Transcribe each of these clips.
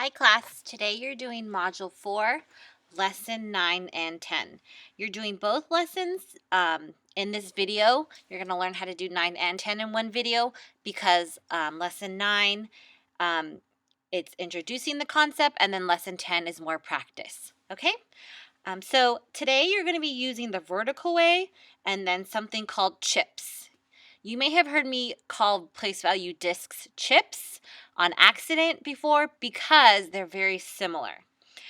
Hi class, today you're doing Module 4, Lesson 9 and 10. You're doing both lessons in this video. You're going to learn how to do 9 and 10 in one video because Lesson 9, it's introducing the concept, and then Lesson 10 is more practice, okay? So today you're going to be using the vertical way and then something called chips. You may have heard me call place value discs chips on accident before because they're very similar.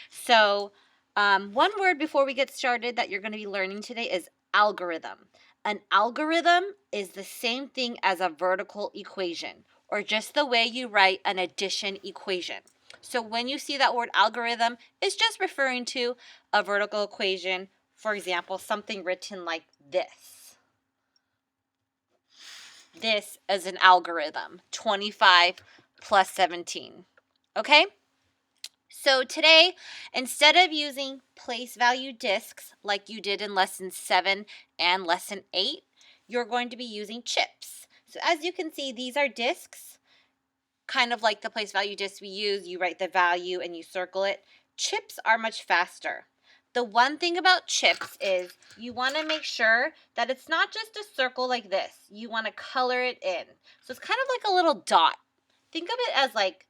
So one word before we get started that you're going to be learning today is algorithm. An algorithm is the same thing as a vertical equation, or just the way you write an addition equation. So when you see that word algorithm, it's just referring to a vertical equation. For example, something written like this. This is an algorithm, 25 plus 17, okay? So today, instead of using place value discs like you did in Lesson 7 and Lesson 8, you're going to be using chips. So as you can see, these are discs, kind of like the place value discs we use. You write the value and you circle it. Chips are much faster. The one thing about chips is you want to make sure that it's not just a circle like this. You want to color it in. So it's kind of like a little dot. Think of it as like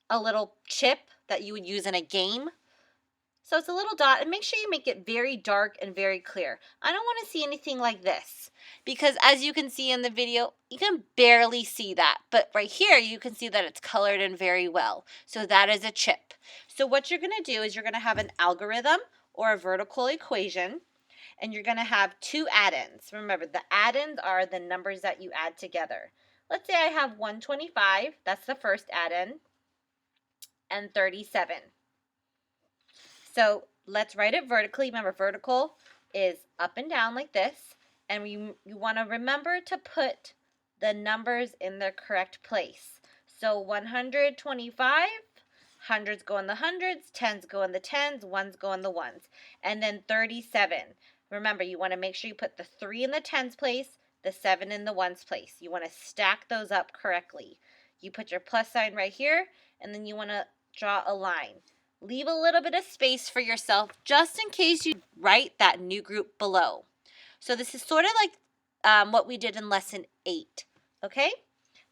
a little chip that you would use in a game. So it's a little dot, and make sure you make it very dark and very clear. I don't want to see anything like this because as you can see in the video, you can barely see that. But right here, you can see that it's colored in very well. So that is a chip. So what you're going to do is you're going to have an algorithm or a vertical equation, and you're going to have two addends. Remember, the addends are the numbers that you add together. Let's say I have 125, that's the first addend, and 37. So let's write it vertically. Remember, vertical is up and down like this. And you want to remember to put the numbers in their correct place. So 125, hundreds go in the hundreds, tens go in the tens, ones go in the ones. And then 37. Remember, you want to make sure you put the 3 in the tens place, the 7 in the ones place. You want to stack those up correctly. You put your plus sign right here, and then you want to draw a line. Leave a little bit of space for yourself just in case you write that new group below. So this is sort of like what we did in Lesson 8, okay?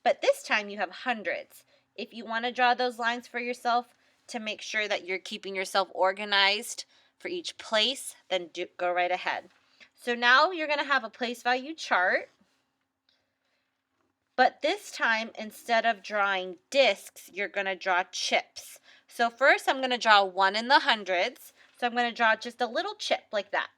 But this time you have hundreds. If you want to draw those lines for yourself to make sure that you're keeping yourself organized for each place, then go right ahead. So now you're going to have a place value chart. But this time, instead of drawing discs, you're going to draw chips. So first, I'm going to draw 1 in the hundreds. So I'm going to draw just a little chip like that.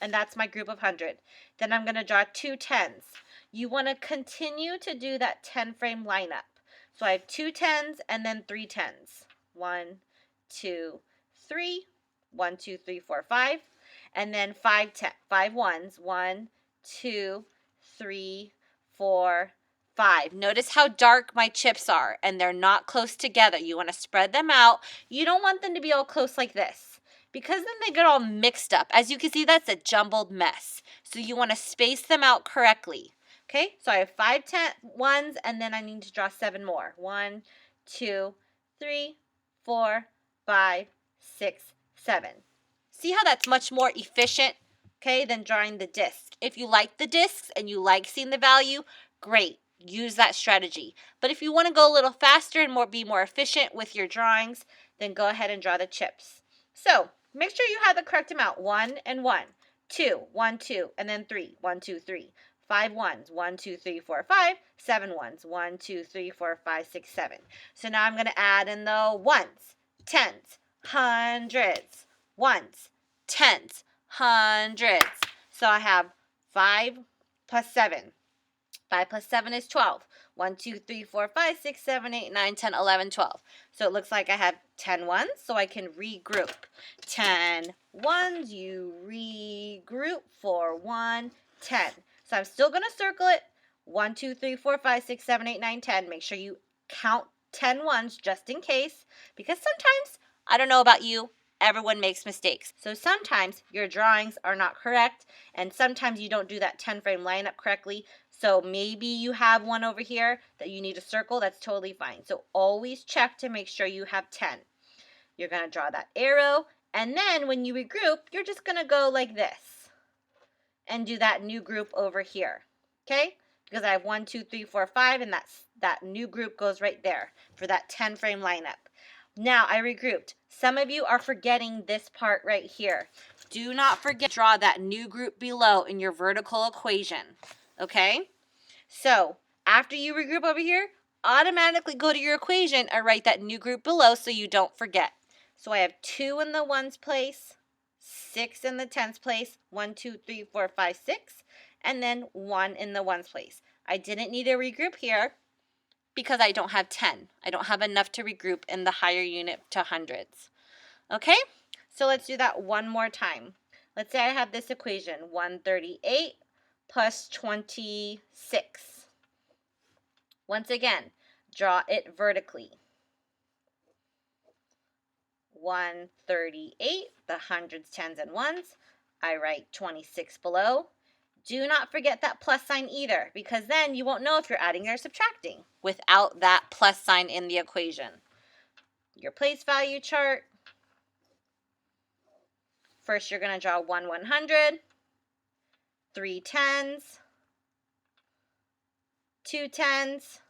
And that's my group of 100. Then I'm going to draw 2 tens. You want to continue to do that 10 frame lineup. So I have 2 tens and then 3 tens. 1, 2, 3. 1, 2, 3, 4, 5. And then 5 ones. 1, 2, 3, 4, 5. Notice how dark my chips are, and they're not close together. You want to spread them out. You don't want them to be all close like this, because then they get all mixed up. As you can see, that's a jumbled mess. So you want to space them out correctly. Okay, so I have 5 ones, and then I need to draw 7 more. 1, 2, 3, 4, 5, 6, 7. See how that's much more efficient, okay, than drawing the disc. If you like the discs and you like seeing the value, great. Use that strategy. But if you want to go a little faster and be more efficient with your drawings, then go ahead and draw the chips. So make sure you have the correct amount. 1 and 1, 2, 1, 2, and then 3, 1, 2, 3. 5 ones, 1, 2, 3, 4, 5. 7 ones, 1, 2, 3, 4, 5, 6, 7. So now I'm going to add in the ones, tens, hundreds, ones, tens, hundreds. So I have 5 plus 7. 5 plus 7 is 12. 1, 2, 3, 4, 5, 6, 7, 8, 9, 10, 11, 12. So it looks like I have 10 ones, so I can regroup. 10 ones, you regroup for 1, 10. So I'm still going to circle it. 1, 2, 3, 4, 5, 6, 7, 8, 9, 10. Make sure you count 10 ones just in case, because sometimes, I don't know about you, everyone makes mistakes. So sometimes your drawings are not correct, and sometimes you don't do that 10 frame lineup correctly. So maybe you have one over here that you need to circle. That's totally fine. So always check to make sure you have 10. You're going to draw that arrow. And then when you regroup, you're just going to go like this and do that new group over here. Okay? Because I have 1, 2, 3, 4, 5, and that new group goes right there for that 10 frame lineup. Now I regrouped. Some of you are forgetting this part right here. Do not forget to draw that new group below in your vertical equation. Okay? So after you regroup over here, automatically go to your equation and write that new group below so you don't forget. So I have 2 in the ones place, 6 in the tens place, 1, 2, 3, 4, 5, 6, and then 1 in the ones place. I didn't need to regroup here because I don't have 10. I don't have enough to regroup in the higher unit to hundreds. Okay, so let's do that one more time. Let's say I have this equation, 138 plus 26. Once again, draw it vertically. 138, the hundreds, tens, and ones. I write 26 below. Do not forget that plus sign either, because then you won't know if you're adding or subtracting without that plus sign in the equation. Your place value chart. First, you're going to draw 1 100, 3 tens, 2 tens,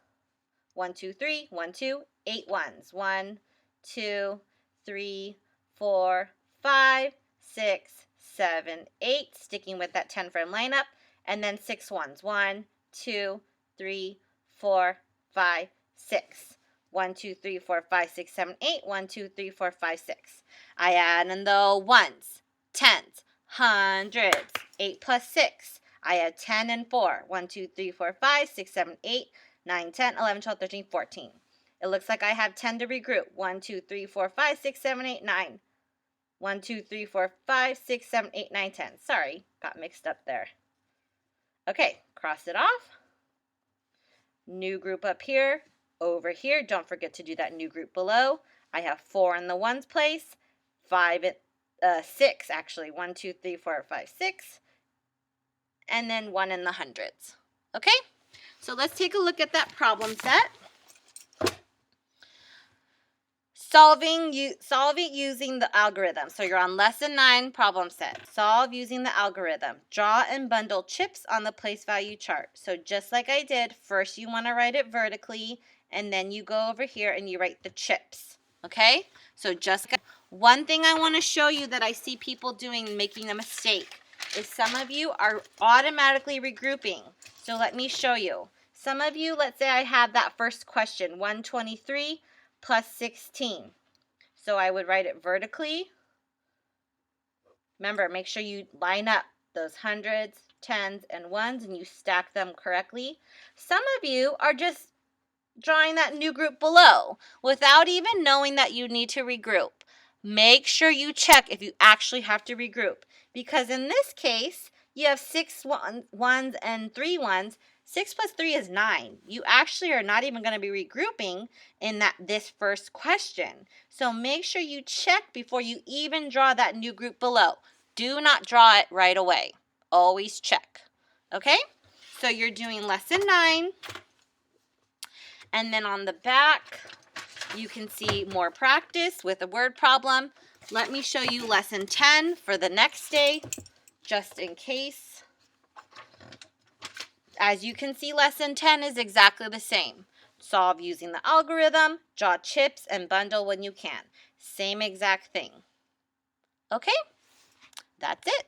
1, 2, 3, 1, 2, 8 ones. 1, 2, 3, 4, 5, 6, 7, 8, sticking with that 10 frame lineup, and then 6 ones. 1, 2, 3, 4, 5, 6. 1, 2, 3, 4, 5, 6, 7, 8. 1, 2, 3, 4, 5, 6. I add in the ones, tens, hundreds, 8 plus 6. I add 10 and 4. 1, 2, 3, 4, 5, 6, 7, 8, 9, 10, 11, 12, 13, 14. It looks like I have 10 to regroup. 1, 2, 3, 4, 5, 6, 7, 8, 9. 1, 2, 3, 4, 5, 6, 7, 8, 9, 10. Sorry, got mixed up there. Okay, cross it off. New group up here. Over here, don't forget to do that new group below. I have 4 in the ones place. 6 actually. 1, 2, 3, 4, 5, 6. And then 1 in the hundreds. Okay? So let's take a look at that problem set. Solve using the algorithm. So you're on lesson 9 problem set. Solve using the algorithm. Draw and bundle chips on the place value chart. So just like I did, first you want to write it vertically, and then you go over here and you write the chips. Okay? So just one thing I want to show you that I see people doing, making a mistake, is some of you are automatically regrouping. So let me show you. Some of you, let's say I have that first question, 123 plus 16. So I would write it vertically. Remember, make sure you line up those hundreds, tens, and ones, and you stack them correctly. Some of you are just drawing that new group below without even knowing that you need to regroup. Make sure you check if you actually have to regroup, because in this case, you have 6 ones and 3 ones. 6 plus 3 is 9. You actually are not even going to be regrouping in this first question. So make sure you check before you even draw that new group below. Do not draw it right away. Always check. Okay? So you're doing lesson 9. And then on the back, you can see more practice with a word problem. Let me show you lesson 10 for the next day, just in case. As you can see, lesson 10 is exactly the same. Solve using the algorithm, draw chips, and bundle when you can. Same exact thing. Okay, that's it.